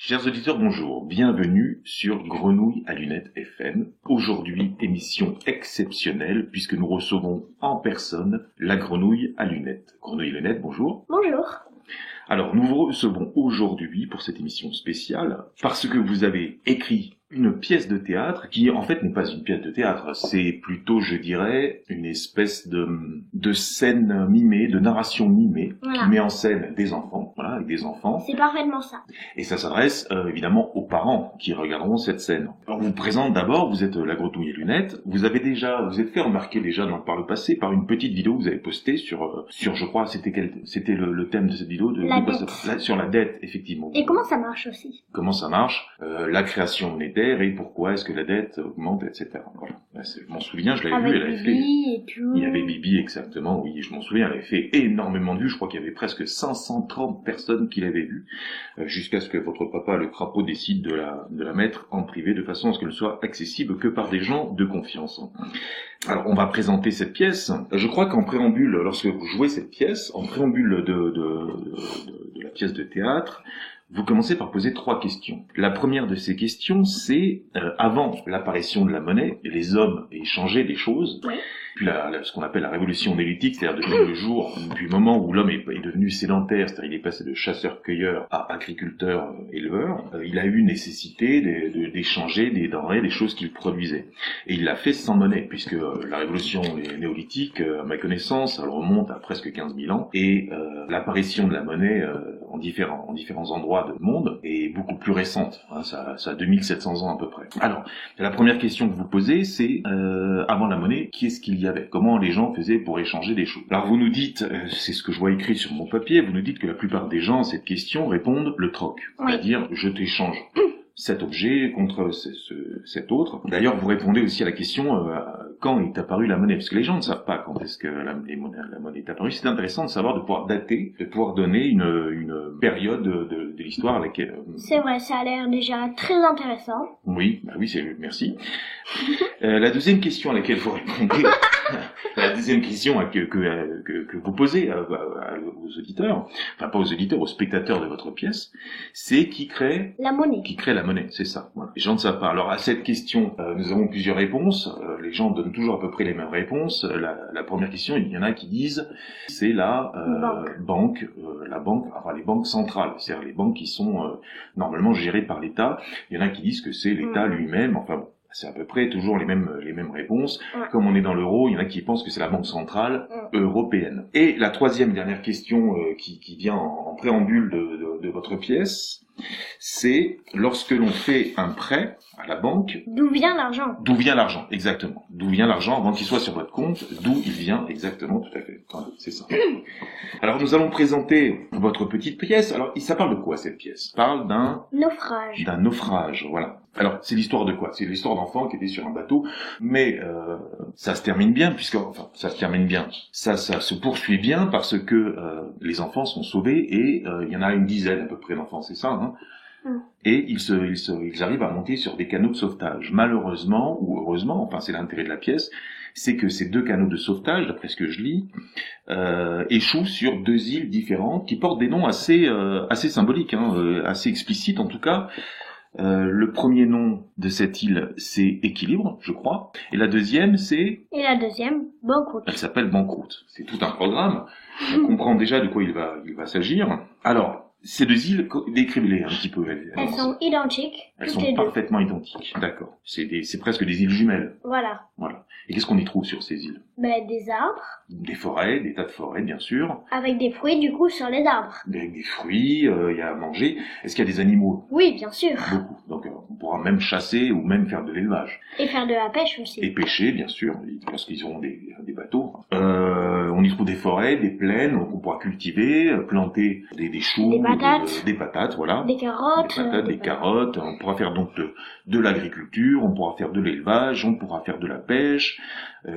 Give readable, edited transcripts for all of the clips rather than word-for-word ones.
Chers auditeurs, bonjour. Bienvenue sur Grenouille à lunettes FM. Aujourd'hui, émission exceptionnelle puisque nous recevons en personne la Grenouille à lunettes. Grenouille à lunettes, bonjour. Bonjour. Alors, nous vous recevons aujourd'hui pour cette émission spéciale parce que vous avez écrit une pièce de théâtre qui, en fait, n'est pas une pièce de théâtre. C'est plutôt, je dirais, une espèce de scène mimée, de narration mimée, Voilà. qui met en scène des enfants, voilà, avec des enfants. C'est parfaitement ça. Et ça s'adresse évidemment aux parents qui regarderont cette scène. Alors, je vous présente d'abord, vous êtes la Grenouille à lunettes. Vous êtes fait remarquer déjà par le passé par une petite vidéo que vous avez postée sur je crois, c'était le thème de cette vidéo sur la dette, effectivement. Et comment ça marche aussi? Comment ça marche, la création monétaire et pourquoi est-ce que la dette augmente, etc. Voilà. Je m'en souviens, je l'avais vu, elle avait fait... Bibi et tout. Il y avait Bibi, exactement, oui, je m'en souviens, elle avait fait énormément de vues, je crois qu'il y avait presque 530 personnes qui l'avaient vue, jusqu'à ce que votre papa, le crapaud, décide de la mettre en privé, de façon à ce qu'elle ne soit accessible que par des gens de confiance. Alors, on va présenter cette pièce. Je crois qu'en préambule, lorsque vous jouez cette pièce, en préambule de la pièce de théâtre, vous commencez par poser 3 questions. La première de ces questions, c'est avant l'apparition de la monnaie, les hommes échangeaient des choses. Ouais. Puis ce qu'on appelle la révolution néolithique, c'est-à-dire depuis le jour, depuis le moment où l'homme est devenu sédentaire, c'est-à-dire il est passé de chasseur-cueilleur à agriculteur-éleveur, il a eu nécessité d'échanger des denrées, des choses qu'il produisait. Et il l'a fait sans monnaie, puisque la révolution néolithique, à ma connaissance, elle remonte à presque 15 000 ans, et l'apparition de la monnaie en différents endroits du monde est beaucoup plus récente. Hein, ça a 2700 ans à peu près. Alors, la première question que vous posez, c'est avant la monnaie, qu'est-ce qu'il y avait? Comment les gens faisaient pour échanger des choses? Alors vous nous dites, c'est ce que je vois écrit sur mon papier, vous nous dites que la plupart des gens à cette question répondent le troc. Oui. C'est-à-dire, je t'échange cet objet contre cet autre. D'ailleurs, vous répondez aussi à la question quand est apparue la monnaie, parce que les gens ne savent pas quand est-ce que la monnaie est apparue. C'est intéressant de savoir, de pouvoir dater, de pouvoir donner une période de l'histoire à laquelle... C'est vrai, ça a l'air déjà très intéressant. Oui, merci. La deuxième question à laquelle vous répondez, la deuxième question que vous posez aux auditeurs, enfin pas aux auditeurs, aux spectateurs de votre pièce, c'est qui crée La monnaie. la monnaie, c'est ça. Voilà. Les gens ne savent pas. Alors à cette question, nous avons plusieurs réponses. Les gens donnent toujours à peu près les mêmes réponses. La première question, il y en a qui disent c'est la banque, les banques centrales, c'est-à-dire les banques qui sont normalement gérées par l'État. Il y en a qui disent que c'est l'État lui-même. Enfin bon, c'est à peu près toujours les mêmes réponses. Ouais. Comme on est dans l'euro, il y en a qui pensent que c'est la banque centrale européenne. Et la troisième dernière question qui vient en préambule de votre pièce, c'est lorsque l'on fait un prêt à la banque, D'où vient l'argent? d'où vient l'argent, exactement. D'où vient l'argent avant qu'il soit sur votre compte, d'où il vient exactement, tout à fait. Enfin, c'est ça. Alors nous allons présenter votre petite pièce. Alors ça parle de quoi cette pièce? Ça parle d'un naufrage, voilà. Alors c'est l'histoire de quoi? C'est l'histoire d'enfants qui étaient sur un bateau, mais ça se termine bien ça se poursuit bien parce que les enfants sont sauvés et il y en a une dizaine à peu près d'enfants, c'est ça, hein? Et ils arrivent à monter sur des canots de sauvetage. Malheureusement ou heureusement, enfin c'est l'intérêt de la pièce, c'est que ces 2 canots de sauvetage, d'après ce que je lis, échouent sur 2 îles différentes qui portent des noms assez symboliques, assez explicites en tout cas. Le premier nom de cette île, c'est Équilibre, je crois. Et la deuxième, c'est... Et la deuxième, Banqueroute. Elle s'appelle Banqueroute. C'est tout un programme. On comprend déjà de quoi il va s'agir. Alors, ces 2 îles, décrivez-les un petit peu. Elles sont identiques. Elles toutes sont les deux. parfaitement identiques. D'accord. C'est presque des îles jumelles. Voilà. Voilà. Et qu'est-ce qu'on y trouve sur ces îles? Des arbres, Des forêts, des tas de forêts, bien sûr. avec des fruits du coup sur les arbres. Avec des fruits, il y a à manger. Est-ce qu'il y a des animaux? Oui, bien sûr. Beaucoup. Donc, on pourra même chasser ou même faire de l'élevage. Et faire de la pêche aussi. Et pêcher, bien sûr, parce qu'ils auront des bateaux. On y trouve des forêts, des plaines, donc on pourra cultiver, planter des choux, Des patates. voilà. Des carottes. Des carottes. On pourra faire donc de l'agriculture, on pourra faire de l'élevage, on pourra faire de la pêche.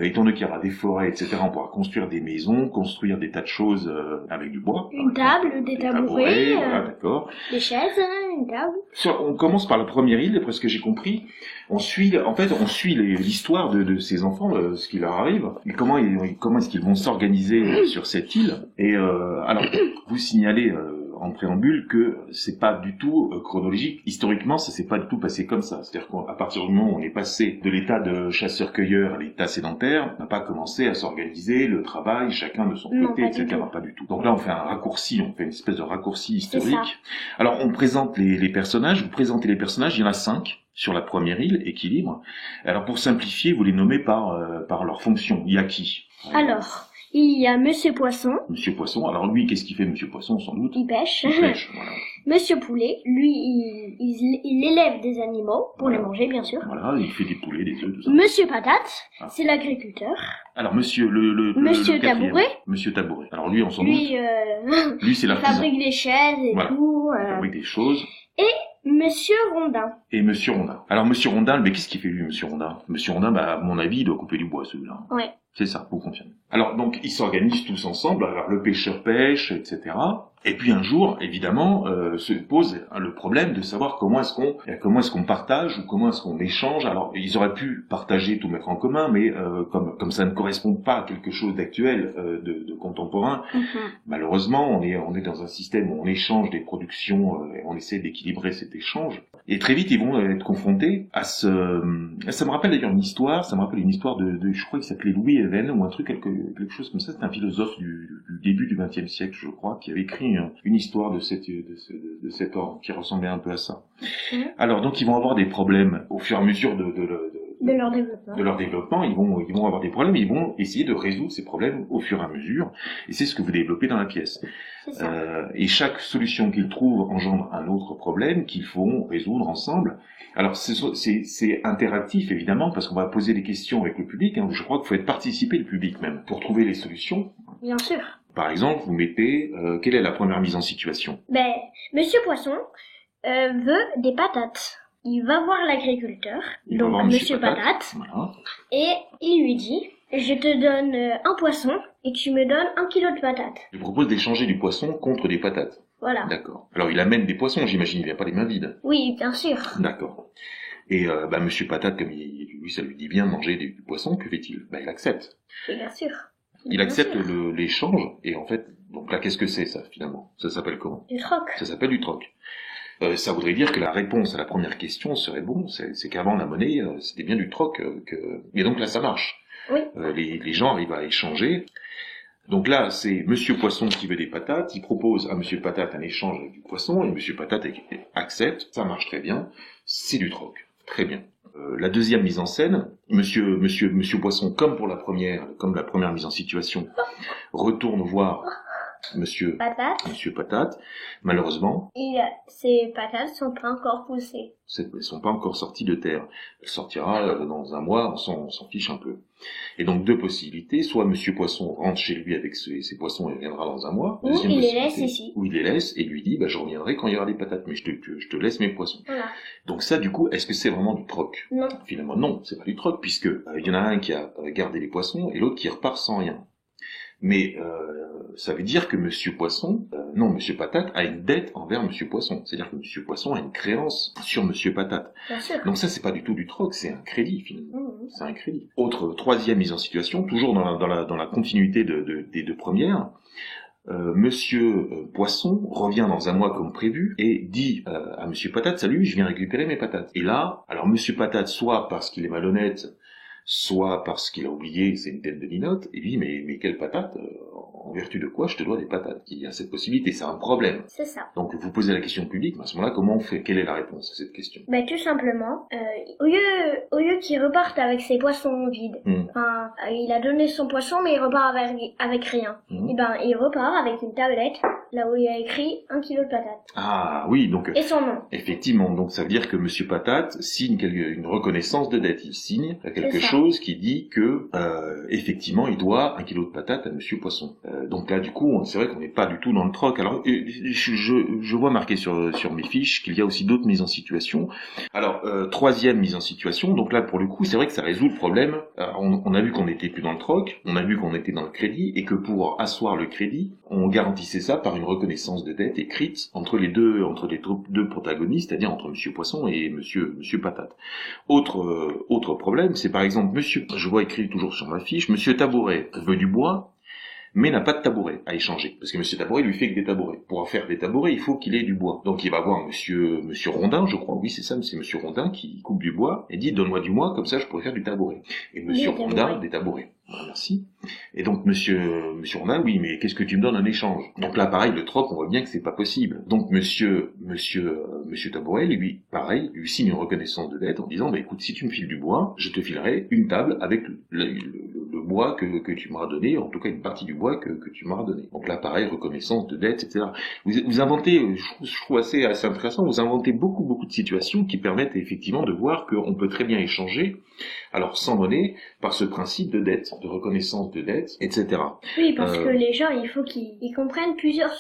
Étant donné qu'il y aura des forêts, etc., on pourra construire des maisons, construire des tas de choses avec du bois. Une table, des tabourets, voilà, d'accord. des chaises, une table. On commence par la première île, d'après ce que j'ai compris. On suit l'histoire de ces enfants, ce qui leur arrive, et comment est-ce qu'ils vont s'organiser sur cette île. Et alors, vous signalez en préambule que c'est pas du tout chronologique. Historiquement, ça s'est pas du tout passé comme ça. C'est-à-dire qu'à partir du moment où on est passé de l'état de chasseur-cueilleur à l'état sédentaire, on n'a pas commencé à s'organiser le travail, chacun de son côté, etc. Pas du tout. Donc là, on fait un raccourci, on fait une espèce de raccourci historique. Alors, on présente les personnages. Vous présentez les personnages, il y en a 5 sur la première île, équilibre. Alors, pour simplifier, vous les nommez par leur fonction. Il y a qui? Alors, il y a Monsieur Poisson. Monsieur Poisson. Alors lui, qu'est-ce qu'il fait, Monsieur Poisson, sans doute? Il pêche. Il pêche, voilà. Monsieur Poulet, lui, il élève des animaux pour les manger, bien sûr. Voilà, il fait des poulets, des œufs, tout ça. Monsieur Patate, c'est l'agriculteur. Alors Monsieur Monsieur Tabouret. Monsieur Tabouret. Alors lui, on s'en doute. Lui, c'est il l'artisan. fabrique des chaises et tout. Il fabrique des choses. Et Monsieur Rondin. Et Monsieur Rondin. Alors Monsieur Rondin, mais qu'est-ce qu'il fait lui, Monsieur Rondin? Monsieur Rondin, à mon avis, il doit couper du bois, celui-là. Ouais. C'est ça, vous confirmez. Alors donc, ils s'organisent tous ensemble, alors le pêcheur pêche, etc. Et puis un jour, évidemment, se pose le problème de savoir comment est-ce qu'on partage ou comment est-ce qu'on échange. Alors, ils auraient pu partager, tout mettre en commun, mais comme ça ne correspond pas à quelque chose d'actuel, de contemporain, malheureusement, on est dans un système où on échange des productions, et on essaie d'équilibrer cet échange. Et très vite, ils vont être confrontés à ça me rappelle d'ailleurs une histoire, de je crois qu'il s'appelait Louis Even, ou un truc, quelque chose comme ça. C'est un philosophe du début du XXe siècle, je crois, qui avait écrit une histoire de cet ordre, qui ressemblait un peu à ça. Alors, donc, ils vont avoir des problèmes au fur et à mesure de leur développement. Ils vont avoir des problèmes, et ils vont essayer de résoudre ces problèmes au fur et à mesure. Et c'est ce que vous développez dans la pièce. Et chaque solution qu'ils trouvent engendre un autre problème qu'ils vont résoudre ensemble. Alors c'est interactif évidemment, parce qu'on va poser des questions avec le public. Je crois qu'il faut faire participer le public même pour trouver les solutions. Bien sûr. Par exemple, vous mettez quelle est la première mise en situation? Monsieur Poisson veut des patates. Il va voir l'agriculteur, donc Monsieur Patate, voilà. Et il lui dit: je te donne un poisson et tu me donnes 1 kilo de patates. Il propose d'échanger du poisson contre des patates. Voilà. D'accord. Alors il amène des poissons, j'imagine, il vient pas les mains vides. Oui, bien sûr. D'accord. Et Monsieur Patate, comme lui, ça lui dit bien de manger du poisson, que fait-il? Il accepte. Oui, bien sûr. Il accepte l'échange, et en fait, donc là, qu'est-ce que c'est ça, finalement? Ça s'appelle comment? Du troc. Ça s'appelle du troc. Ça voudrait dire que la réponse à la première question serait c'est qu'avant la monnaie, c'était bien du troc, et donc là, ça marche. Oui. Les gens arrivent à échanger. Donc là, c'est Monsieur Poisson qui veut des patates, il propose à Monsieur Patate un échange avec du poisson, et Monsieur Patate accepte, ça marche très bien, c'est du troc. Très bien. La deuxième mise en scène, Monsieur Poisson, comme la première mise en situation, retourne voir Monsieur Patate. Malheureusement, ces patates sont pas encore poussées. Elles sont pas encore sorties de terre. Elle sortira dans un mois, on s'en fiche un peu. Et donc deux possibilités, soit Monsieur Poisson rentre chez lui avec ses poissons et reviendra dans un mois. Ou il les laisse ici. Ou il les laisse et lui dit je reviendrai quand il y aura des patates, mais je te laisse mes poissons. Voilà. Donc ça, du coup, est-ce que c'est vraiment du troc? Non. Finalement, non, c'est pas du troc, puisque il y en a un qui a gardé les poissons et l'autre qui repart sans rien. Mais ça veut dire que Monsieur Patate a une dette envers Monsieur Poisson. C'est-à-dire que Monsieur Poisson a une créance sur Monsieur Patate. Bien sûr. Donc ça, c'est pas du tout du troc, c'est un crédit finalement. C'est un crédit. Troisième mise en situation, toujours dans la continuité des deux premières. Monsieur Poisson revient dans un mois comme prévu et dit à Monsieur Patate: salut, je viens récupérer mes patates. Et là, alors Monsieur Patate, soit parce qu'il est malhonnête, soit parce qu'il a oublié, c'est une tête de linotte, et lui, mais quelle patate, en vertu de quoi je te dois des patates? Il y a cette possibilité, c'est un problème. C'est ça. Donc vous posez la question au public, mais à ce moment-là, comment on fait? Quelle est la réponse à cette question? Tout simplement, au lieu qu'il reparte avec ses poissons vides, il a donné son poisson, mais il repart avec rien. Il repart avec une tablette, là où il a écrit 1 kilo de patates. Ah oui, donc... Et son nom. Effectivement, donc ça veut dire que Monsieur Patate signe une reconnaissance de dette. Il signe quelque chose qui dit que effectivement il doit 1 kilo de patates à Monsieur Poisson. Donc là du coup c'est vrai qu'on n'est pas du tout dans le troc. Alors je vois marqué sur mes fiches qu'il y a aussi d'autres mises en situation. Alors troisième mise en situation, donc là pour le coup c'est vrai que ça résout le problème. On a vu qu'on n'était plus dans le troc, on a vu qu'on était dans le crédit, et que pour asseoir le crédit on garantissait ça par une reconnaissance de dette écrite entre les deux protagonistes, c'est-à-dire entre Monsieur Poisson et Monsieur Patate. Autre problème, c'est par exemple je vois écrit toujours sur ma fiche, Monsieur Tabouret veut du bois, mais n'a pas de tabouret à échanger. Parce que monsieur Tabouret lui fait que des tabourets. Pour faire des tabourets, il faut qu'il ait du bois. Donc il va voir monsieur Rondin, je crois, oui c'est ça, c'est monsieur Rondin qui coupe du bois et dit donne-moi du bois, comme ça je pourrais faire du tabouret. Et monsieur Rondin, des tabourets. Voilà, merci. Et donc monsieur Rondin, oui, mais qu'est-ce que tu me donnes en échange? Donc là, pareil, le troc, on voit bien que c'est pas possible. Donc monsieur Tabouret, lui, pareil, lui signe une reconnaissance de dette en disant, bah écoute, si tu me files du bois, je te filerai une table avec le bois que tu m'auras donné, en tout cas une partie du bois que tu m'auras donné. Donc là, pareil, reconnaissance de dette, etc. Vous inventez, je trouve assez intéressant, vous inventez beaucoup de situations qui permettent effectivement de voir qu'on peut très bien échanger, alors sans monnaie, par ce principe de dette, de reconnaissance de dette, etc. Oui, parce que les gens, il faut qu'ils comprennent plusieurs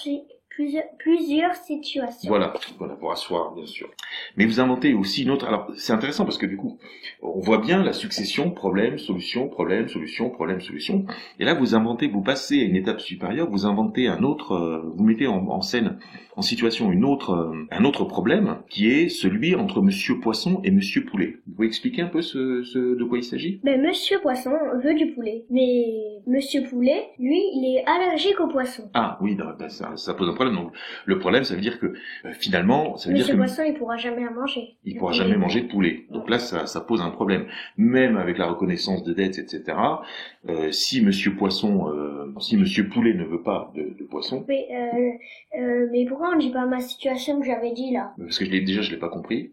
situations. Voilà, pour asseoir, bien sûr. Mais vous inventez aussi une autre... Alors, c'est intéressant parce que du coup, on voit bien la succession, problème, solution, problème, solution, problème, solution. Et là, vous passez à une étape supérieure, vous inventez un autre... vous mettez en scène, en situation, un autre problème, qui est celui entre Monsieur Poisson et Monsieur Poulet. Vous pouvez expliquer un peu de quoi il s'agit? Ben, Monsieur Poisson veut du poulet. Mais Monsieur Poulet, lui, il est allergique au poisson. Ah, oui, ça pose un problème. Donc, le problème, ça veut dire que, finalement, ça veut dire que... Monsieur Poisson, il pourra jamais en manger. Il pourra jamais manger de poulet. Donc là, ça pose un problème. Même avec la reconnaissance de dettes, etc., si Monsieur Poulet ne veut pas de poisson... Mais pourquoi on dit pas ma situation que j'avais dit là? Parce que je l'ai pas compris.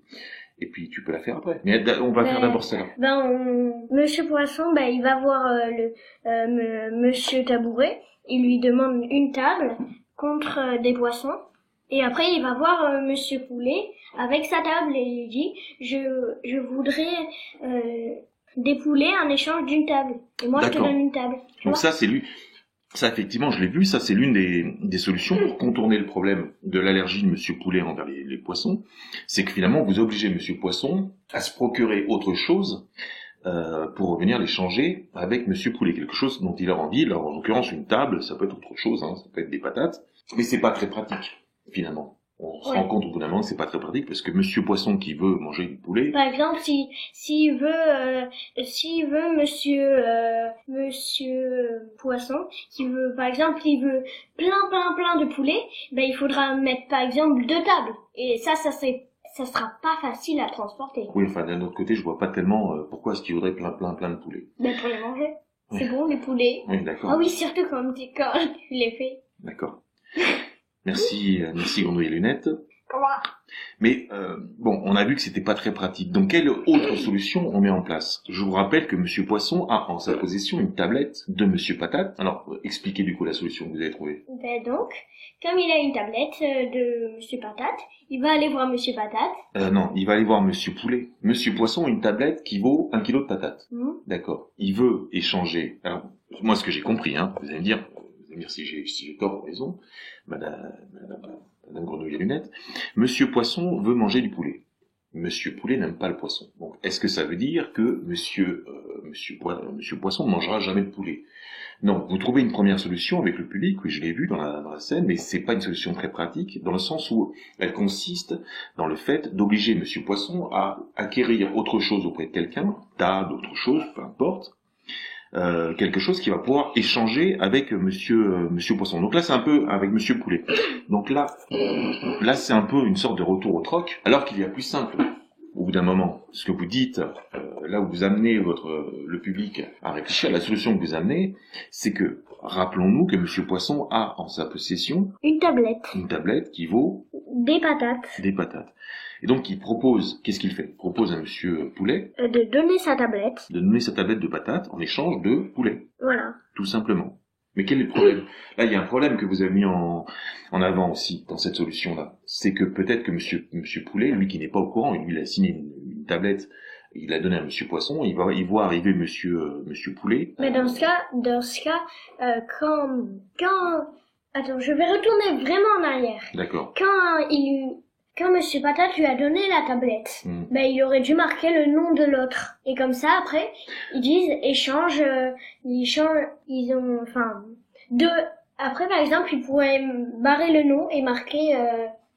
Et puis tu peux la faire après. Mais on va faire d'abord celle-là. Monsieur Poisson, il va voir Monsieur Tabouret. Il lui demande une table contre des poissons. Et après, il va voir Monsieur Poulet avec sa table et il dit je voudrais des poulets en échange d'une table. Et moi, je te donne une table. Donc ça, c'est lui. Ça, effectivement, je l'ai vu, ça c'est l'une des solutions pour contourner le problème de l'allergie de Monsieur Poulet envers les poissons. C'est que finalement, vous obligez Monsieur Poisson à se procurer autre chose pour venir l'échanger avec Monsieur Poulet. Quelque chose dont il a envie. Alors, en l'occurrence, une table, ça peut être autre chose, hein, ça peut être des patates. Mais c'est pas très pratique, finalement. On se rend compte au bout d'un moment que c'est pas très pratique parce que Monsieur Poisson qui veut manger du poulet. Par exemple, s'il veut Monsieur Poisson, qui veut, par exemple, il veut plein de poulets, il faudra mettre, par exemple, 2 tables. Et ça sera pas facile à transporter. Oui, enfin, d'un autre côté, je vois pas tellement pourquoi est-ce qu'il voudrait plein de poulets. Pour les manger. Oui. C'est bon, les poulets. Oui, d'accord. Ah oui, surtout quand tu les fais. D'accord. Merci Grenouille et Lunettes. Comment? Mais on a vu que c'était pas très pratique. Donc quelle autre solution on met en place? Je vous rappelle que Monsieur Poisson a en sa possession une tablette de Monsieur Patate. Alors expliquez du coup la solution que vous avez trouvée. Donc, comme il a une tablette de Monsieur Patate, il va aller voir Monsieur Patate. Non, il va aller voir Monsieur Poulet. Monsieur Poisson a une tablette qui vaut 1 kilo de patates. D'accord. Il veut échanger. Alors moi ce que j'ai compris, hein, vous allez me dire si j'ai tort ou raison, Madame Grenouille et Lunettes, Monsieur Poisson veut manger du poulet. Monsieur Poulet n'aime pas le poisson. Donc, est-ce que ça veut dire que Monsieur Poisson ne mangera jamais de poulet? Non, vous trouvez une première solution avec le public, oui, je l'ai vu dans la scène, mais c'est pas une solution très pratique, dans le sens où elle consiste dans le fait d'obliger Monsieur Poisson à acquérir autre chose auprès de quelqu'un, table, autre chose, peu importe, quelque chose qui va pouvoir échanger avec Monsieur Poisson. Donc là, c'est un peu avec Monsieur Poulet. Donc là, c'est un peu une sorte de retour au troc, alors qu'il y a plus simple. Au bout d'un moment, ce que vous dites, là où vous amenez le public à réfléchir, la solution que vous amenez, c'est que, rappelons-nous que Monsieur Poisson a en sa possession une tablette qui vaut des patates. Et donc, qu'est-ce qu'il fait? Il propose à Monsieur Poulet de donner sa tablette de patates en échange de poulet. Voilà. Tout simplement. Mais quel est le problème? Là, il y a un problème que vous avez mis en avant aussi dans cette solution-là. C'est que peut-être que Monsieur Poulet, lui qui n'est pas au courant, lui il a signé une tablette, il l'a donné à Monsieur Poisson, il voit arriver Monsieur Poulet. Mais dans ce cas, attends, je vais retourner vraiment en arrière. D'accord. Quand Monsieur Patate lui a donné la tablette, il aurait dû marquer le nom de l'autre. Et comme ça, après, ils disent après, par exemple, ils pourraient barrer le nom et marquer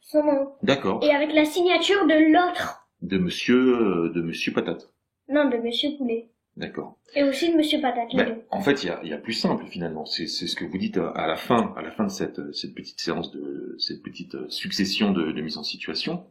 son nom. D'accord. Et avec la signature de l'autre. De Monsieur Patate. Non, de Monsieur Poulet. D'accord. Et aussi de Monsieur Patate. En fait, il y a plus simple finalement. C'est ce que vous dites à la fin de cette petite séance cette petite succession de mise en situation.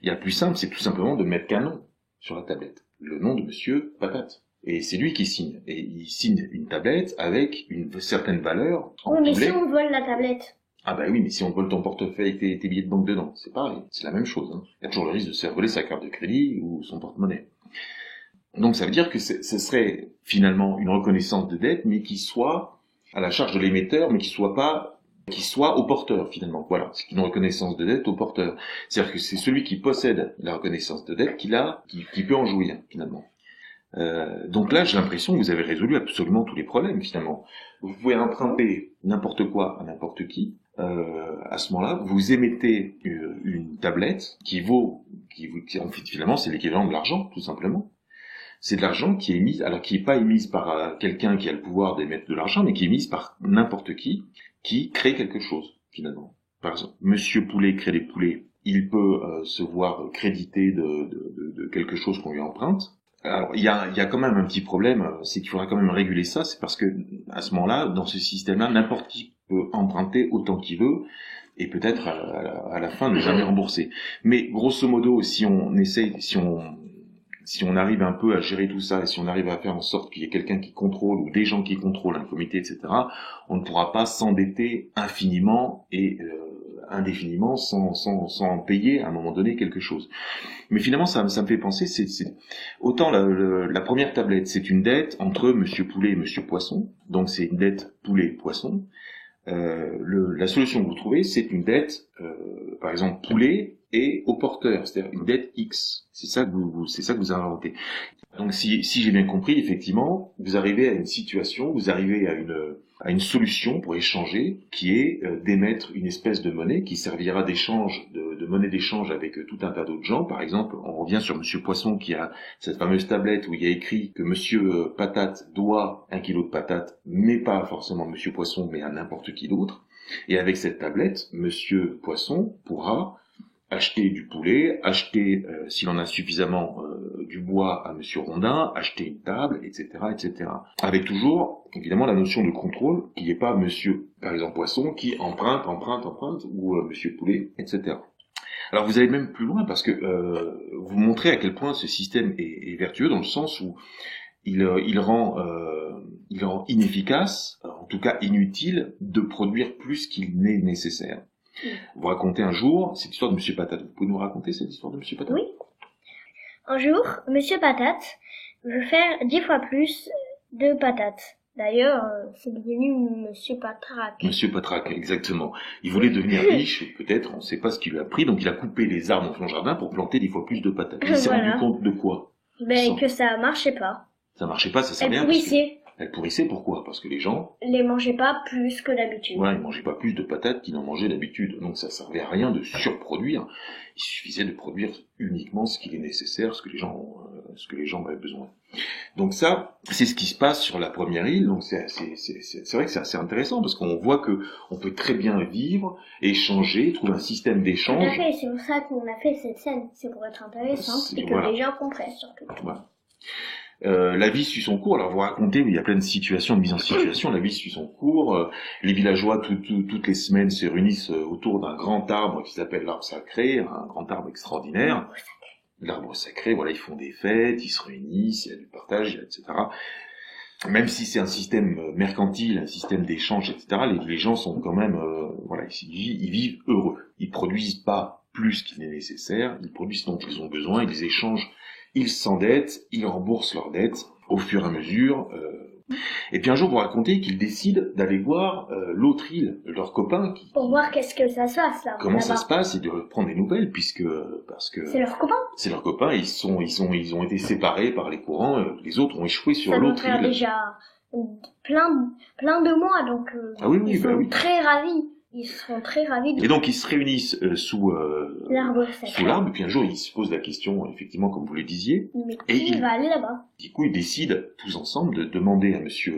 Il y a plus simple, c'est tout simplement de mettre qu'un nom sur la tablette. Le nom de Monsieur Patate. Et c'est lui qui signe. Et il signe une tablette avec une certaine valeur. Oui, mais si on vole la tablette. Ah bah oui, mais si on vole ton portefeuille et tes billets de banque dedans, c'est pareil, c'est la même chose. Hein. Il y a toujours le risque de se faire voler sa carte de crédit ou son porte-monnaie. Donc ça veut dire que ce serait finalement une reconnaissance de dette, mais qui soit à la charge de l'émetteur, mais qui soit au porteur finalement. Voilà, c'est une reconnaissance de dette au porteur. C'est-à-dire que c'est celui qui possède la reconnaissance de dette qui peut en jouir finalement. Donc là, j'ai l'impression que vous avez résolu absolument tous les problèmes finalement. Vous pouvez emprunter n'importe quoi à n'importe qui. À ce moment-là, vous émettez une tablette qui en fait finalement c'est l'équivalent de l'argent tout simplement. C'est de l'argent qui est émise, alors qui est pas émise par quelqu'un qui a le pouvoir d'émettre de l'argent, mais qui est émise par n'importe qui crée quelque chose finalement. Par exemple, Monsieur Poulet crée des poulets, il peut se voir crédité de quelque chose qu'on lui emprunte. Alors il y a quand même un petit problème, c'est qu'il faudra quand même réguler ça, c'est parce que à ce moment-là, dans ce système-là, n'importe qui peut emprunter autant qu'il veut et peut-être à la fin ne jamais rembourser. Mais grosso modo, si on arrive un peu à gérer tout ça et si on arrive à faire en sorte qu'il y ait quelqu'un qui contrôle ou des gens qui contrôlent un comité, etc., on ne pourra pas s'endetter infiniment et indéfiniment sans payer à un moment donné quelque chose. Mais finalement, ça me fait penser, c'est autant la première tablette, c'est une dette entre Monsieur Poulet et Monsieur Poisson, donc c'est une dette Poulet-Poisson. La solution que vous trouvez, c'est une dette, par exemple Poulet et au porteur, c'est-à-dire une dette X. C'est ça que vous avez inventé. Donc si j'ai bien compris, effectivement, vous arrivez à une situation, vous arrivez à une solution pour échanger, qui est d'émettre une espèce de monnaie qui servira d'échange, de monnaie d'échange avec tout un tas d'autres gens. Par exemple, on revient sur Monsieur Poisson qui a cette fameuse tablette où il y a écrit que Monsieur Patate doit 1 kilo de patates, mais pas forcément Monsieur Poisson, mais à n'importe qui d'autre. Et avec cette tablette, Monsieur Poisson pourra acheter du poulet, acheter, s'il en a suffisamment, du bois à Monsieur Rondin, acheter une table, etc., etc. Avec toujours, évidemment, la notion de contrôle, qui n'est pas Monsieur, par exemple, Poisson, qui emprunte, ou Monsieur Poulet, etc. Alors vous allez même plus loin, parce que vous montrez à quel point ce système est vertueux, dans le sens où il rend inefficace, en tout cas inutile, de produire plus qu'il n'est nécessaire. Vous racontez un jour cette histoire de Monsieur Patate. Vous pouvez nous raconter cette histoire de Monsieur Patate ? Oui. Un jour, Monsieur Patate veut faire 10 fois plus de patates. D'ailleurs, c'est devenu Monsieur Patraque. Monsieur Patraque, exactement. Il voulait devenir riche, peut-être, on ne sait pas ce qui lui a pris, donc il a coupé les arbres dans son jardin pour planter 10 fois plus de patates. Il s'est rendu compte de quoi ? Que ça marchait pas. Ça marchait pas, ça servait à rien. Elle pourrissait, pourquoi ? Parce que les gens les mangeaient pas plus que d'habitude. Ouais, ils mangeaient pas plus de patates qu'ils n'en mangeaient d'habitude. Donc ça servait à rien de surproduire. Il suffisait de produire uniquement ce qu'il est nécessaire, ce que les gens avaient besoin. Donc ça, c'est ce qui se passe sur la première île. Donc c'est vrai que c'est assez intéressant parce qu'on voit que on peut très bien vivre, échanger, trouver un système d'échange. Tout à fait, c'est pour ça qu'on a fait cette scène. C'est pour être intéressant et que les gens comprennent surtout. Voilà. La vie suit son cours. Alors vous racontez, il y a plein de situations, de mise en situation. La vie suit son cours. Les villageois toutes les semaines se réunissent autour d'un grand arbre qui s'appelle l'arbre sacré, un grand arbre extraordinaire. L'arbre sacré, voilà, ils font des fêtes, ils se réunissent, il y a du partage, etc. Même si c'est un système mercantile, un système d'échange, etc. Les gens sont quand même, voilà, ils vivent heureux. Ils produisent pas plus qu'il n'est nécessaire. Ils produisent dont ils ont besoin. Ils échangent. Ils s'endettent, ils remboursent leurs dettes au fur et à mesure. Et puis un jour, vous racontez qu'ils décident d'aller voir l'autre île, leurs copains. Pour voir qu'est-ce que ça se passe là. Comment ça se passe et de prendre des nouvelles, parce que c'est leurs copains. C'est leurs copains. Ils ont été séparés par les courants. Les autres ont échoué sur l'autre île. Ça doit faire déjà plein de mois, donc ils sont très ravis. Ils seront très ravis. Et donc ils se réunissent sous l'arbre, et puis un jour ils se posent la question, effectivement, comme vous le disiez. Mais qui va aller là-bas ? Du coup ils décident tous ensemble de demander à Monsieur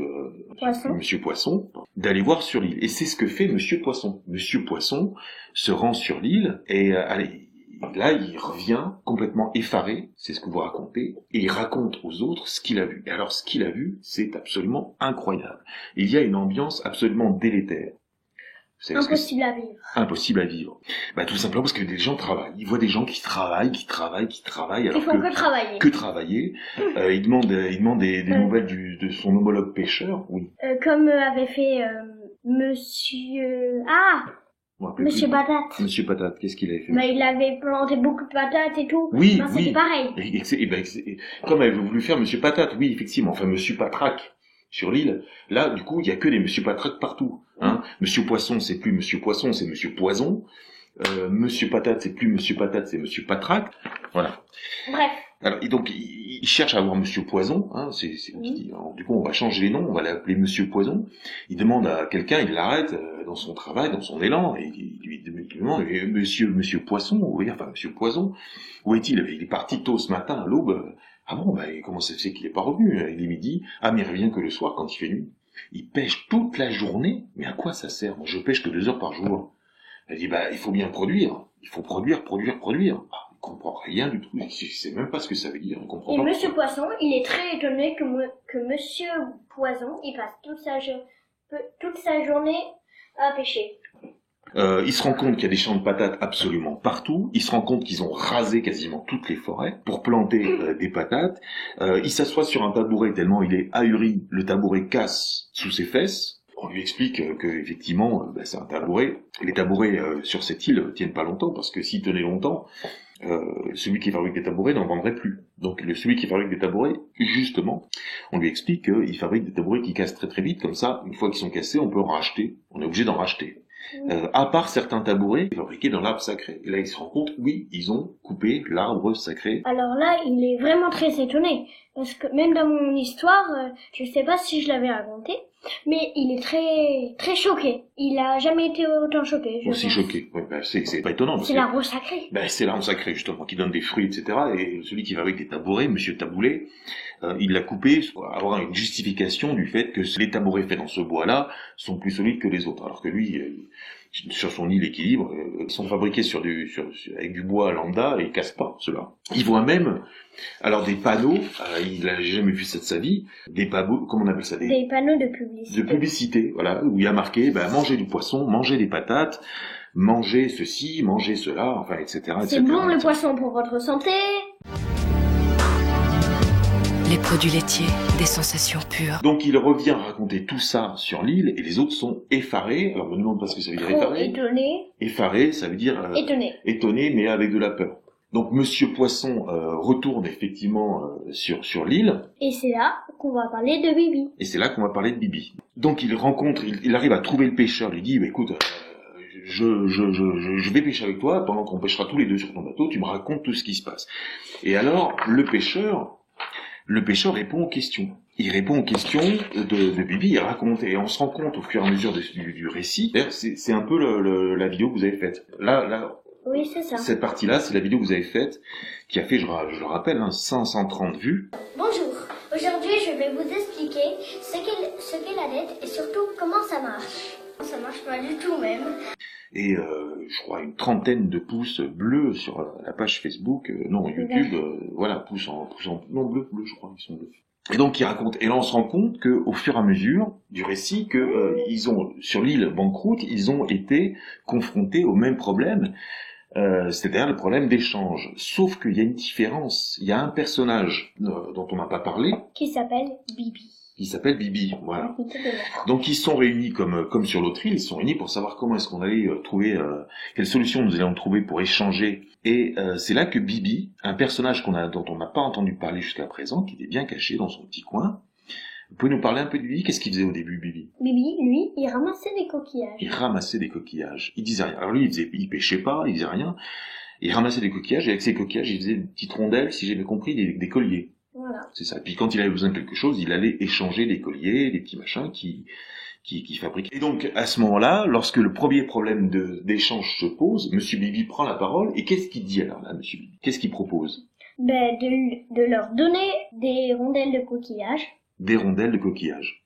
Poisson d'aller voir sur l'île. Et c'est ce que fait Monsieur Poisson. Monsieur Poisson se rend sur l'île et là, il revient complètement effaré, c'est ce que vous racontez, et il raconte aux autres ce qu'il a vu. Et alors, ce qu'il a vu, c'est absolument incroyable. Il y a une ambiance absolument délétère. Impossible à vivre. Impossible à vivre. Tout simplement parce que des gens travaillent. Ils voient des gens qui travaillent. Alors ils font que travailler. Que travailler. Ils demandent des nouvelles de son homologue pêcheur, oui. Comme avait fait Monsieur Patate. Monsieur Patate, qu'est-ce qu'il avait fait? Il avait planté beaucoup de patates et tout. Oui, c'était pareil. Comme avait voulu faire Monsieur Patate, oui, effectivement. Enfin, Monsieur Patraque. Sur l'île, là, du coup, il y a que des Monsieur Patraque partout. Hein. Monsieur Poisson, c'est plus Monsieur Poisson, c'est Monsieur Poison. Monsieur Patate, c'est plus Monsieur Patate, c'est Monsieur Patraque. Voilà. Bref. Alors, et donc, il cherche à avoir Monsieur Poison. Hein, alors, du coup, on va changer les noms, on va l'appeler Monsieur Poison. Il demande à quelqu'un, il l'arrête dans son travail, dans son élan, et il lui demande Monsieur Poisson, oui, enfin Monsieur Poison, où est-il? Il est parti tôt ce matin à l'aube. Ah bon, comment ça se fait qu'il est pas revenu? Il est midi. Ah, mais il revient que le soir quand il fait nuit. Il pêche toute la journée. Mais à quoi ça sert? Moi, je pêche que 2 heures par jour. Elle dit, il faut bien produire. Il faut produire. Ah, il comprend rien du tout. Il sait même pas ce que ça veut dire. Il comprend et pas. Monsieur Poisson, il est très étonné que Monsieur Poison, il passe toute sa journée à pêcher. Il se rend compte qu'il y a des champs de patates absolument partout. Il se rend compte qu'ils ont rasé quasiment toutes les forêts pour planter des patates. Il s'assoit sur un tabouret tellement il est ahuri. Le tabouret casse sous ses fesses. On lui explique que effectivement, c'est un tabouret. Les tabourets sur cette île tiennent pas longtemps parce que s'ils tenaient longtemps, celui qui fabrique des tabourets n'en vendrait plus. Donc celui qui fabrique des tabourets, justement, on lui explique qu'il fabrique des tabourets qui cassent très très vite. Comme ça, une fois qu'ils sont cassés, on peut en racheter. On est obligé d'en racheter. À part certains tabourets fabriqués dans l'arbre sacré. Et là, il se rend compte, oui, ils ont coupé l'arbre sacré. Alors là, il est vraiment très étonné. Parce que même dans mon histoire, je sais pas si je l'avais raconté, mais il est très très choqué. Il a jamais été autant choqué. Aussi choqué. Oui, c'est pas étonnant. C'est l'arbre sacré. C'est l'arbre sacré, justement, qui donne des fruits, etc. Et celui qui fabrique des tabourets, Monsieur Taboulet, il l'a coupé pour avoir une justification du fait que les tabourets faits dans ce bois-là sont plus solides que les autres. Alors que lui, sur son île Équilibre, ils sont fabriqués avec du bois lambda et ils cassent pas, ceux-là. Il voit même, alors des panneaux, il a jamais vu ça de sa vie, des panneaux, comment on appelle ça? Des panneaux de publicité. De publicité, voilà, où il y a marqué, mangez du poisson, mangez des patates, mangez ceci, mangez cela, enfin, etc. C'est bon le poisson pour votre santé. Les produits laitiers, des sensations pures. Donc il revient raconter tout ça sur l'île et les autres sont effarés. Alors je me demande pas ce que ça veut dire effaré. Étonné. Effaré, ça veut dire étonné. Étonné, mais avec de la peur. Donc Monsieur Poisson retourne effectivement sur l'île. Et c'est là qu'on va parler de Bibi. Donc il arrive à trouver le pêcheur, lui dit écoute, je vais pêcher avec toi pendant qu'on pêchera tous les deux sur ton bateau. Tu me racontes tout ce qui se passe. Et alors le pêcheur répond aux questions. Il répond aux questions de Bibi, il raconte, et on se rend compte au fur et à mesure du récit. C'est un peu la vidéo que vous avez faite. Là, oui, c'est ça. Cette partie-là, c'est la vidéo que vous avez faite, qui a fait, je le rappelle, 530 vues. Bonjour. Aujourd'hui, je vais vous expliquer ce qu'est la dette et surtout comment ça marche. Ça marche pas du tout même. Et je crois une 30aine de pouces bleus sur la page Facebook, YouTube, voilà, pouces non bleu, je crois, ils sont bleus. Et donc il raconte, et là on se rend compte que au fur et à mesure du récit que ils ont sur l'île Banqueroute, ils ont été confrontés au même problème, c'est-à-dire le problème d'échange. Sauf qu'il y a une différence, il y a un personnage dont on n'a pas parlé, qui s'appelle Bibi, voilà. Donc ils sont réunis comme sur l'autre île, ils sont réunis pour savoir comment est-ce qu'on allait trouver, quelle solution nous allions trouver pour échanger. Et c'est là que Bibi, un personnage dont on n'a pas entendu parler jusqu'à présent, qui était bien caché dans son petit coin, vous pouvez nous parler un peu de Bibi? Qu'est-ce qu'il faisait au début, Bibi? Bibi, lui, il ramassait des coquillages. Il disait rien. Alors lui, il pêchait pas, il disait rien. Il ramassait des coquillages, et avec ces coquillages, il faisait des petites rondelles, si j'ai bien compris, des colliers. Voilà. C'est ça. Puis quand il avait besoin de quelque chose, il allait échanger des colliers, des petits machins qui fabriquaient. Et donc, à ce moment-là, lorsque le premier problème d'échange se pose, Monsieur Bibi prend la parole, et qu'est-ce qu'il dit alors là, Monsieur Bibi? Qu'est-ce qu'il propose? De leur donner des rondelles de coquillages. des rondelles de coquillage.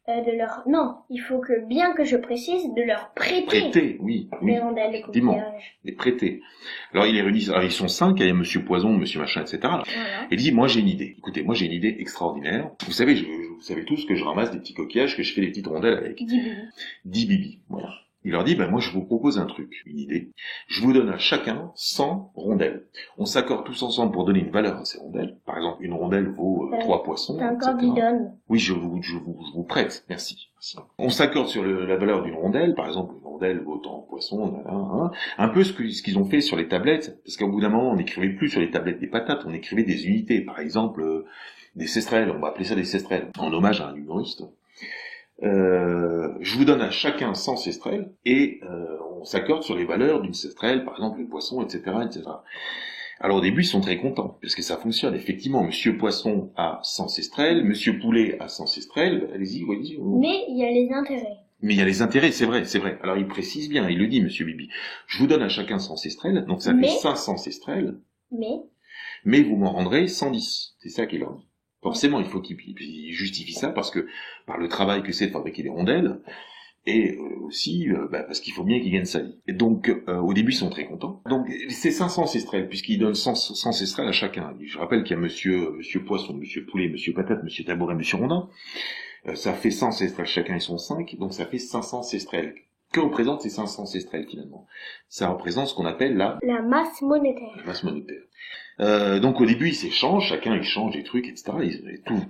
Non, il faut bien que je précise, de leur prêter. Prêter, oui. Des rondelles de coquillage. Les prêter. Alors il les réunit, ils sont 5, il y a Monsieur Poison, Monsieur Machin, etc. Voilà. Il dit, moi j'ai une idée. Écoutez, moi j'ai une idée extraordinaire. Vous savez, vous savez tous que je ramasse des petits coquillages, que je fais des petites rondelles avec. 10 bibis, voilà. Il leur dit, moi je vous propose un truc, une idée. Je vous donne à chacun 100 rondelles. On s'accorde tous ensemble pour donner une valeur à ces rondelles. Par exemple, une rondelle vaut 3 poissons, t'as encore dit donne. Oui, je vous prête, merci. On s'accorde sur la valeur d'une rondelle. Par exemple, une rondelle vaut tant de poissons, un peu ce qu'ils ont fait sur les tablettes. Parce qu'au bout d'un moment, on n'écrivait plus sur les tablettes des patates, on écrivait des unités. Par exemple, des sestrelles, on va appeler ça des sestrelles, en hommage à un humoriste. Je vous donne à chacun 100 sestrelles et on s'accorde sur les valeurs d'une sestrelle, par exemple le poisson, etc., etc. Alors au début ils sont très contents parce que ça fonctionne. Effectivement, Monsieur Poisson a 100 sestrelles, Monsieur Poulet a 100 sestrelles. Allez-y, voyez. Mais il y a les intérêts. Mais il y a les intérêts, c'est vrai, c'est vrai. Alors il précise bien, il le dit, Monsieur Bibi. Je vous donne à chacun 100 sestrelles, donc ça fait 500 sestrelles. Mais vous m'en rendrez 110. C'est ça qu'il leur dit. Forcément, il faut qu'il justifie ça parce que par le travail que c'est de fabriquer des rondelles et aussi parce qu'il faut bien qu'il gagne sa vie. Et donc au début ils sont très contents. Donc c'est 500 sestrelles puisqu'ils donnent 100 sestrelles à chacun. Je rappelle qu'il y a Monsieur Poisson, Monsieur Poulet, Monsieur Patate, Monsieur Tabouret, Monsieur Rondin. Ça fait 100 sestrelles chacun, ils sont 5, donc ça fait 500 sestrelles. Que représentent ces 500 sestrelles finalement? Ça représente ce qu'on appelle la masse monétaire. La masse monétaire. Donc au début ils s'échangent, chacun échange des trucs, etc.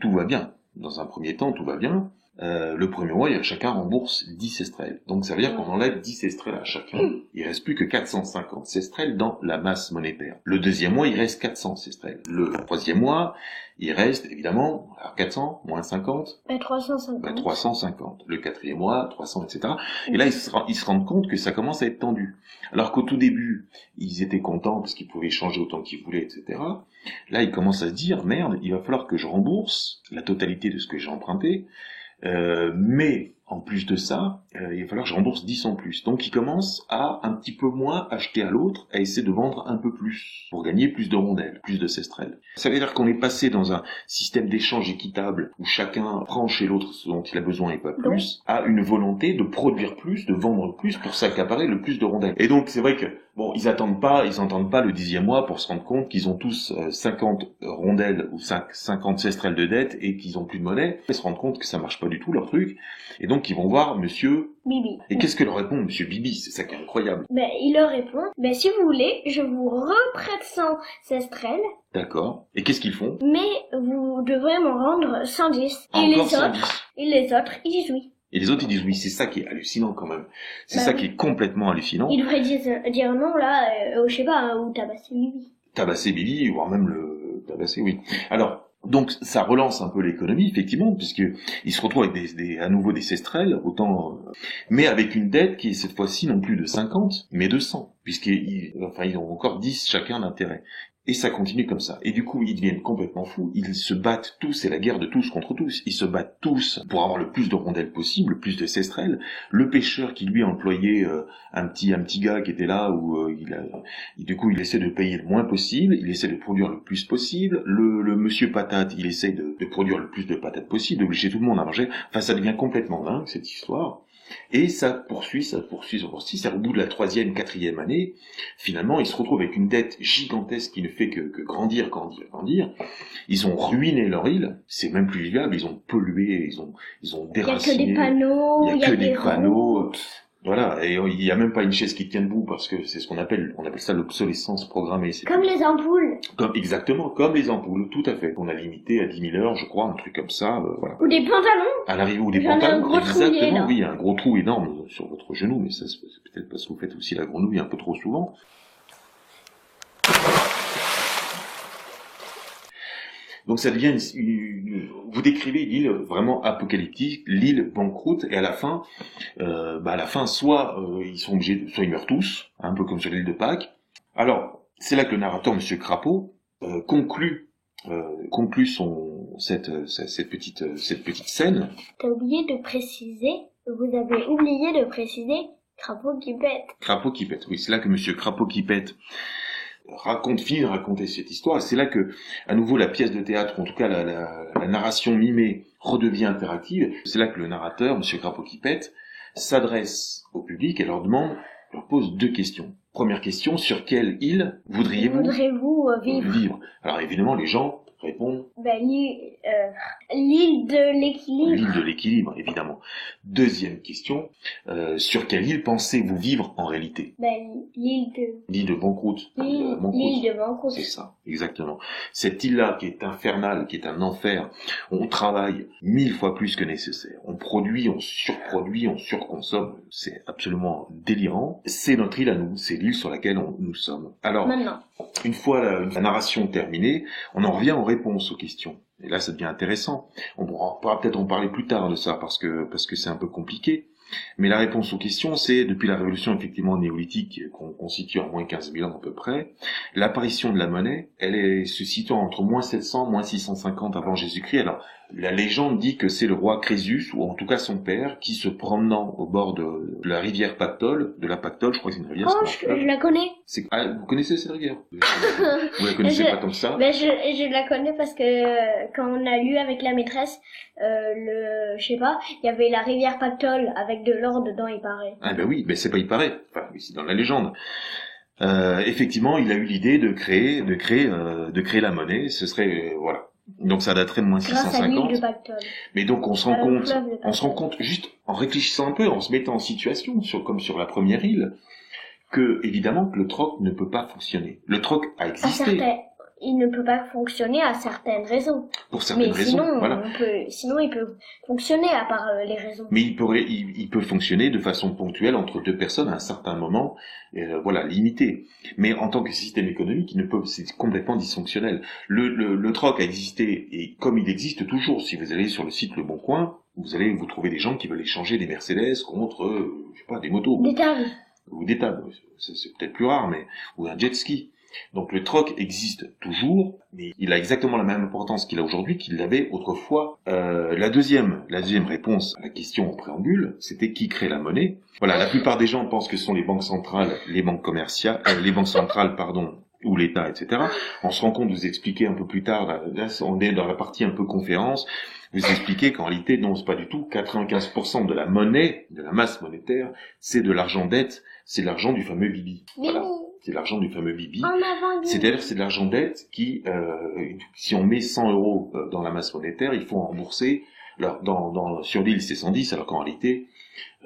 Tout va bien. Dans un premier temps, tout va bien. Le premier mois, chacun rembourse 10 sestrelles. Donc ça veut dire qu'on enlève 10 sestrelles à chacun. Il reste plus que 450 sestrelles dans la masse monétaire. Le deuxième mois, il reste 400 sestrelles. Le troisième mois, il reste évidemment 400 moins 50. 350. 350. Le quatrième mois, 300, etc. Et là, ils se rendent compte que ça commence à être tendu. Alors qu'au tout début, ils étaient contents parce qu'ils pouvaient échanger autant qu'ils voulaient, etc. Là, ils commencent à se dire, merde, il va falloir que je rembourse la totalité de ce que j'ai emprunté. Mais en plus de ça, il va falloir que je rembourse 10 en plus. Donc ils commencent à un petit peu moins acheter à l'autre, à essayer de vendre un peu plus, pour gagner plus de rondelles, plus de sestrelles. Ça veut dire qu'on est passé dans un système d'échange équitable, où chacun prend chez l'autre ce dont il a besoin et pas plus, à une volonté de produire plus, de vendre plus, pour s'accaparer le plus de rondelles. Et donc c'est vrai que, ils n'entendent pas le 10e mois pour se rendre compte qu'ils ont tous 50 rondelles ou 50 sestrelles de dette et qu'ils ont plus de monnaie. Ils se rendent compte que ça marche pas du tout leur truc. Et donc ils vont voir Monsieur Bibi. Et qu'est-ce que leur répond Monsieur Bibi? C'est ça qui est incroyable. Il leur répond, si vous voulez, je vous reprête 100 sestrelles. D'accord. Et qu'est-ce qu'ils font? Mais vous devrez m'en rendre 110. Encore 110. Et les autres, ils disent oui. Et les autres, ils disent oui. C'est ça qui est hallucinant quand même. C'est ça qui est complètement hallucinant. Ils devraient dire non là, je sais pas, ou tabasser Bibi. Tabasser Bibi, voire même le tabasser, oui. Alors, donc ça relance un peu l'économie, effectivement, puisque ils se retrouvent avec à nouveau des sestrelles, mais avec une dette qui est cette fois-ci non plus de 50, mais de 100, puisqu'ils ont encore 10 chacun d'intérêt. Et ça continue comme ça. Et du coup, ils deviennent complètement fous. Ils se battent tous, c'est la guerre de tous contre tous. Ils se battent tous pour avoir le plus de rondelles possible, le plus de sestrelles. Le pêcheur qui lui a employé un petit gars qui était là, où du coup il essaie de payer le moins possible, il essaie de produire le plus possible. Le monsieur patate, il essaie de produire le plus de patates possible, d'obliger tout le monde à manger. Enfin, ça devient complètement dingue cette histoire. Et ça poursuit, c'est au bout de la 3e, 4e année, finalement, ils se retrouvent avec une dette gigantesque qui ne fait que grandir. Ils ont ruiné leur île, c'est même plus vivable, ils ont pollué, ils ont déraciné. Il y a que des panneaux, il y a que des panneaux. Voilà, et il y a même pas une chaise qui tient debout parce que c'est ce qu'on appelle ça l'obsolescence programmée. Comme les ampoules. Exactement, comme les ampoules, tout à fait. On a limité à 10 000 heures, je crois, un truc comme ça, voilà. Ou des pantalons. À l'arrivée, ou des pantalons. Un gros trou, exactement, oui, un gros trou énorme sur votre genou, mais ça, c'est peut-être parce que vous faites aussi la grenouille un peu trop souvent. Donc ça devient vous décrivez une île vraiment apocalyptique, l'île banqueroute, et à la fin, soit ils sont obligés, soit ils meurent tous, un peu comme sur l'île de Pâques. Alors c'est là que le narrateur, Monsieur Crapaud, conclut cette petite scène. Vous avez oublié de préciser Crapaud qui pète. Crapaud qui pète, oui, c'est là que Monsieur Crapaud qui pète finit de raconter cette histoire, et c'est là que, à nouveau, la pièce de théâtre, en tout cas la narration mimée, redevient interactive. C'est là que le narrateur, M. Grapocquipette, s'adresse au public et leur pose 2 questions. Première question, sur quelle île voudriez-vous vivre? Alors évidemment, les gens répondent l'île de l'équilibre. L'île de l'équilibre, évidemment. Deuxième question, sur quelle île pensez-vous vivre en réalité? L'île de Banqueroute. L'île de Banqueroute. C'est ça, exactement. Cette île-là, qui est infernale, qui est un enfer, on travaille 1000 fois plus que nécessaire. On produit, on surproduit, on surconsomme. C'est absolument délirant. C'est notre île à nous, c'est l'île sur laquelle nous sommes. Alors, maintenant, une fois la narration terminée, on en revient aux réponses aux questions. Et là, ça devient intéressant. On pourra peut-être en parler plus tard de ça, parce que c'est un peu compliqué. Mais la réponse aux questions, c'est, depuis la révolution effectivement néolithique, qu'on constitue en moins 15 000 ans à peu près, l'apparition de la monnaie, se situant entre moins 700, moins 650 avant Jésus-Christ. Alors, la légende dit que c'est le roi Crésus, ou en tout cas son père, qui se promenant au bord de la rivière Pactole, je crois que c'est une rivière. Je la connais. Vous connaissez cette rivière? Vous la connaissez pas tant que ça? Je la connais parce que quand on a lu avec la maîtresse, je sais pas, il y avait la rivière Pactole avec de l'or dedans, il paraît. Ah ben oui, mais c'est pas il paraît, enfin c'est dans la légende. Effectivement, il a eu l'idée de créer la monnaie. Ce serait voilà. Donc ça daterait de moins 650. Grâce à l'île de Pactole. Mais donc on se rend compte juste en réfléchissant un peu, en se mettant en situation, comme sur la première île, que évidemment que le troc ne peut pas fonctionner. Le troc a existé. Il ne peut pas fonctionner à certaines raisons. Pour certaines raisons, voilà. Sinon, il peut fonctionner à part les raisons. Mais il peut fonctionner de façon ponctuelle entre 2 personnes à un certain moment, limité. Mais en tant que système économique, c'est complètement dysfonctionnel. Le troc a existé, et comme il existe toujours, si vous allez sur le site Le Bon Coin, vous trouver des gens qui veulent échanger des Mercedes contre, des motos. Des tables. Ou des tables. C'est peut-être plus rare, ou un jet ski. Donc le troc existe toujours, mais il a exactement la même importance qu'il a aujourd'hui qu'il l'avait autrefois. La deuxième réponse à la question en préambule, c'était qui crée la monnaie. Voilà, la plupart des gens pensent que ce sont les banques centrales, les banques centrales, ou l'État, etc. On se rend compte de vous expliquer un peu plus tard, là on est dans la partie un peu conférence, vous expliquer qu'en réalité, non, c'est pas du tout. 95% de la monnaie, de la masse monétaire, c'est de l'argent dette, c'est de l'argent du fameux Bibi. Voilà. C'est l'argent du fameux Bibi. C'est-à-dire c'est de l'argent dette qui, si on met 100 euros dans la masse monétaire, il faut en rembourser. Alors, sur l'île, c'est 110, alors qu'en réalité,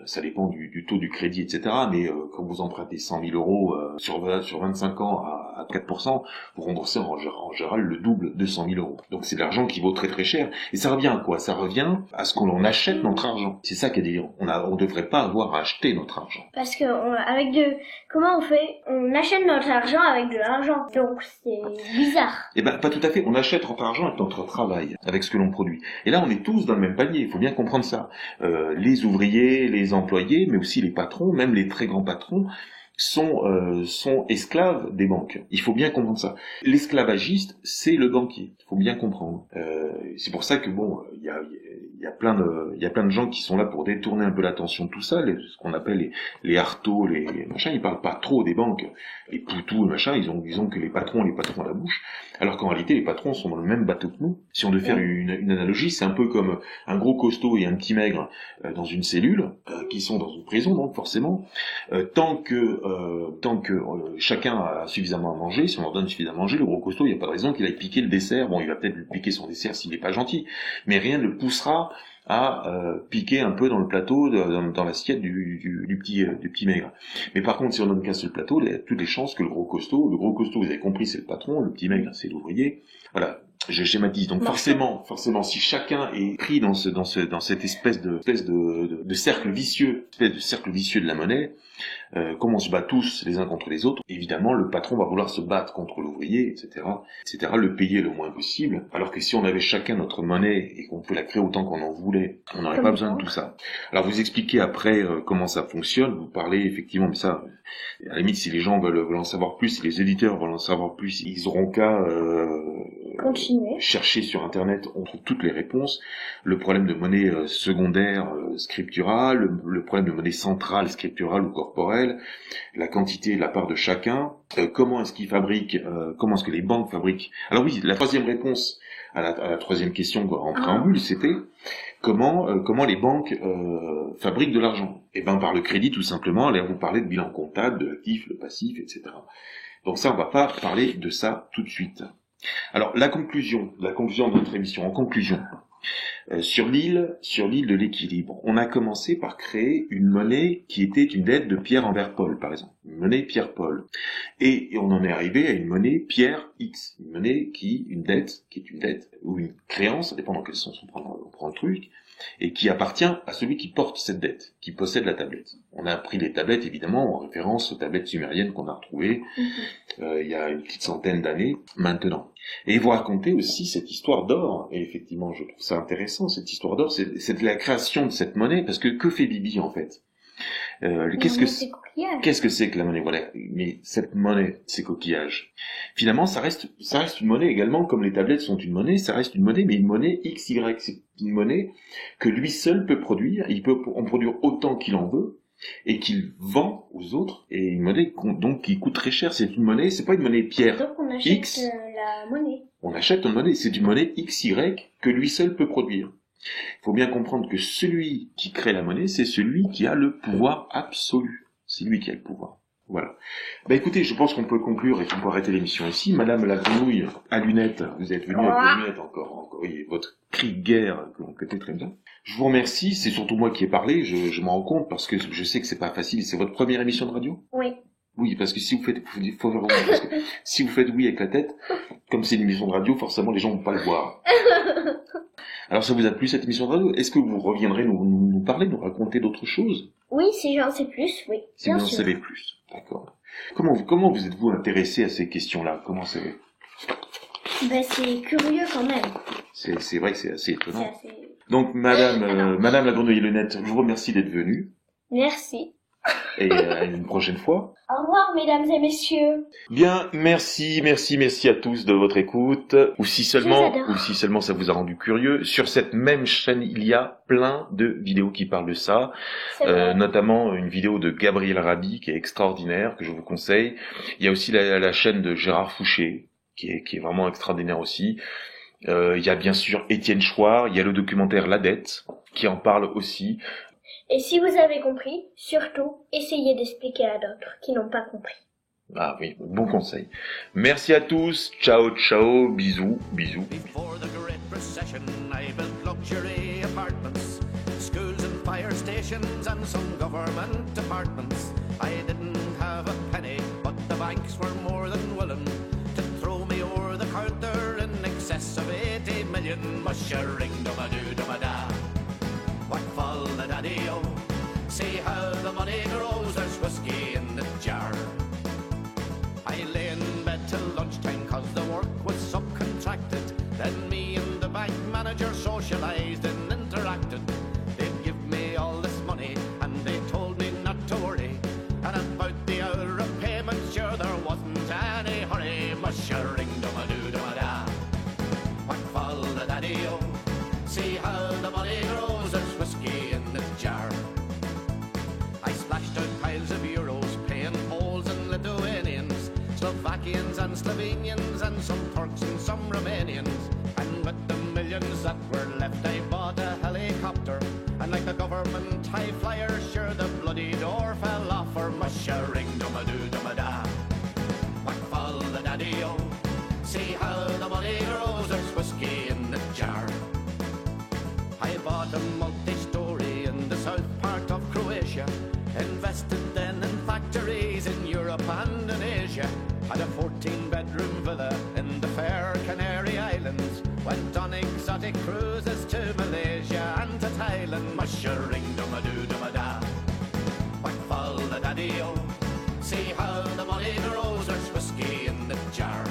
ça dépend du taux du crédit, etc. Mais quand vous empruntez 100 000 euros sur 25 ans à 4%, vous remboursez en général le double de 100 000 euros. Donc c'est de l'argent qui vaut très très cher. Et ça revient à quoi? Ça revient à ce qu'on en achète notre argent. C'est ça qui est délirant. On devrait pas avoir à acheter notre argent. Parce que comment on fait? On achète notre argent avec de l'argent. Donc c'est bizarre. Eh ben pas tout à fait. On achète notre argent avec notre travail, avec ce que l'on produit. Et là on est tous dans le même panier. Il faut bien comprendre ça. Les ouvriers, les employés, mais aussi les patrons, même les très grands patrons, sont esclaves des banques. Il faut bien comprendre ça. L'esclavagiste, c'est le banquier. Il faut bien comprendre. C'est pour ça que il y a plein de gens qui sont là pour détourner un peu l'attention de tout ça, ce qu'on appelle les artos, les machins. Ils parlent pas trop des banques, les poutous, machin. Ils ont que les patrons à la bouche. Alors qu'en réalité, les patrons sont dans le même bateau que nous. Si on devait faire une analogie, c'est un peu comme un gros costaud et un petit maigre dans une cellule, qui sont dans une prison, donc forcément. Tant que chacun a suffisamment à manger, si on leur donne suffisamment à manger, le gros costaud, il n'y a pas de raison qu'il aille piquer le dessert. Bon, il va peut-être lui piquer son dessert s'il n'est pas gentil, mais rien ne le poussera à piquer un peu dans le plateau, dans l'assiette du petit maigre. Mais par contre, si on donne qu'un seul plateau, il y a toutes les chances que le gros costaud, vous avez compris, c'est le patron, le petit maigre, c'est l'ouvrier. Voilà. Je schématise. Donc forcément, si chacun est pris dans cette espèce de cercle vicieux, de la monnaie, comme on se bat tous les uns contre les autres, évidemment, le patron va vouloir se battre contre l'ouvrier, etc., le payer le moins possible, alors que si on avait chacun notre monnaie et qu'on pouvait la créer autant qu'on en voulait, on n'aurait pas besoin de tout ça. Alors vous expliquez après comment ça fonctionne, vous parlez effectivement, mais ça, à la limite, si les gens veulent en savoir plus, si les éditeurs veulent en savoir plus, ils auront qu'à continuez. Cherchez sur Internet, on trouve toutes les réponses. Le problème de monnaie secondaire scripturale, le problème de monnaie centrale scripturale ou corporelle, la quantité et la part de chacun, comment est-ce qu'ils fabriquent, comment est-ce que les banques fabriquent. Alors oui, la troisième réponse à la troisième question en préambule, c'était comment les banques fabriquent de l'argent. Et ben par le crédit tout simplement. Allez, on vous parlait de bilan comptable, de l'actif, le passif, etc. Donc ça, on va pas parler de ça tout de suite. Alors la conclusion de notre émission. En conclusion, sur l'île de l'équilibre, on a commencé par créer une monnaie qui était une dette de Pierre envers Paul, par exemple, une monnaie Pierre-Paul, et on en est arrivé à une monnaie Pierre-X, une monnaie une dette ou une créance, ça dépend dans quel sens on prend le truc, et qui appartient à celui qui porte cette dette, qui possède la tablette. On a pris les tablettes, évidemment, en référence aux tablettes sumériennes qu'on a retrouvées il y a une petite centaine d'années maintenant. Et vous racontez aussi cette histoire d'or, et effectivement, je trouve ça intéressant, cette histoire d'or, c'est la création de cette monnaie, parce que fait Bibi, en fait? Qu'est-ce que c'est que la monnaie? Voilà. Mais cette monnaie, ces coquillages. Finalement, ça reste une monnaie également, comme les tablettes sont une monnaie, ça reste une monnaie, mais une monnaie XY. C'est une monnaie que lui seul peut produire. Il peut en produire autant qu'il en veut et qu'il vend aux autres. Et une monnaie donc qui coûte très cher. C'est une monnaie, c'est pas une monnaie Pierre. Donc on achète X. La monnaie. On achète une monnaie. C'est une monnaie XY que lui seul peut produire. Il faut bien comprendre que celui qui crée la monnaie, c'est celui qui a le pouvoir absolu. C'est lui qui a le pouvoir. Voilà. Écoutez, je pense qu'on peut conclure et qu'on peut arrêter l'émission ici. Madame la grenouille à lunettes, vous êtes venue avec vos lunettes encore. Oui, votre cri de guerre que l'on connaît très bien. Je vous remercie, c'est surtout moi qui ai parlé, je m'en rends compte parce que je sais que c'est pas facile. C'est votre première émission de radio? Oui. Oui, parce que si vous faites oui avec la tête, comme c'est une émission de radio, forcément les gens vont pas le voir. Alors ça vous a plu cette émission de radio? Est-ce que vous reviendrez nous parler, nous raconter d'autres choses? Oui, si j'en sais plus, oui. Si vous en savez plus, d'accord. Comment vous êtes-vous intéressé à ces questions-là? Comment c'est? C'est curieux quand même. C'est vrai que c'est assez étonnant. Donc Madame la grenouille lunette, je vous remercie d'être venue. Merci. Et à une prochaine fois. Au revoir, mesdames et messieurs. Bien, merci à tous de votre écoute. Ou si seulement ça vous a rendu curieux. Sur cette même chaîne, il y a plein de vidéos qui parlent de ça. Notamment une vidéo de Gabriel Rabhi qui est extraordinaire, que je vous conseille. Il y a aussi la chaîne de Gérard Fouché, qui est vraiment extraordinaire aussi. Il y a bien sûr Étienne Chouard, il y a le documentaire La Dette, qui en parle aussi. Et si vous avez compris, surtout, essayez d'expliquer à d'autres qui n'ont pas compris. Ah oui, bon conseil. Merci à tous, ciao, bisous. Before the Great Recession, I built luxury apartments, schools and fire stations and some government departments. I didn't have a penny, but the banks were more than willing to throw me over the counter in excess of 80 million. Mush-a-ring-dum-a-doo-dum-a-da. Whack fall the daddy-o. See how the money grows, there's whiskey in the jar. I lay in bed till lunchtime cause the work was subcontracted. Then me and the bank manager socialised and interacted. They'd give me all this money and they told me not to worry. And about the hour of payment, sure there wasn't any hurry. Mush-a-ring-dum-a-doo-dum-a-da. Whack fall the daddy-o. See how the money grows, there's whiskey in the jar. I splashed out piles of euros, paying Poles and Lithuanians, Slovakians and Slovenians, and some Turks and some Romanians. And with the millions that were left, I bought a helicopter. And like the government high flyer, sure the bloody door fell off for mush-a-ring-dum-a-doo-dum-a-da. Whack fall the daddy-o. See how the money grows, there's whiskey in the jar. I bought a multi-story in the south part of Croatia. Invested then in factories in Europe and in Asia. Had a 14-bedroom villa in the fair Canary Islands. Went on exotic cruises to Malaysia and to Thailand. Mush-a-ring-dum-a-doo-dum-a-da. Whack fall the daddy-o. See how the money grows, there's whiskey in the jar.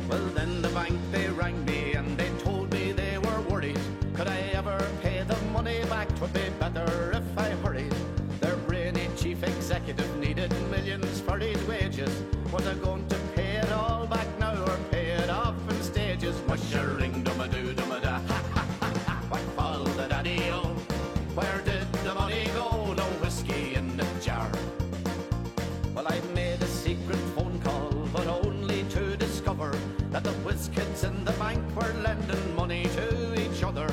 Well then the bank they rang me and they told me they were worried. Could I ever pay the money back? 'Twould be better if I hurried. Their brainy chief executive needed millions for for his wages. Was I going to pay it all back now or pay it off in stages? Mushering dum-a-doo dum-a-da, ha ha ha ha. What fall the daddy-o? Where did the money go? No whiskey in the jar. Well, I made a secret phone call, but only to discover that the whiz kids in the bank were lending money to each other.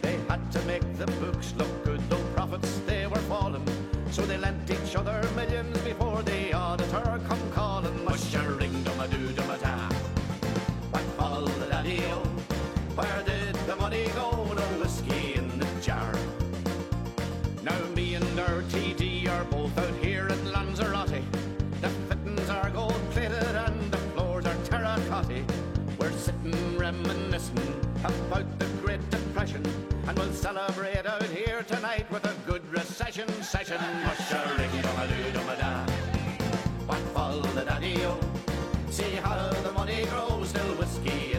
They had to make the books look good, though profits they were falling. So they lent each other millions before the auditor come calling. Mushering dum-a-doo dum-a-da, what fall the daddy-o? Where did the money go? No whiskey in the jar. Now me and our TD are both out here in Lanzarote. The fittings are gold-plated and the floors are terracotta. We're sitting reminiscing about the Great Depression, and we'll celebrate out here tonight with a good recession session. Mushering dum-a-doo dum-a-da, what fall the daddy-o? See how the money grows, still whiskey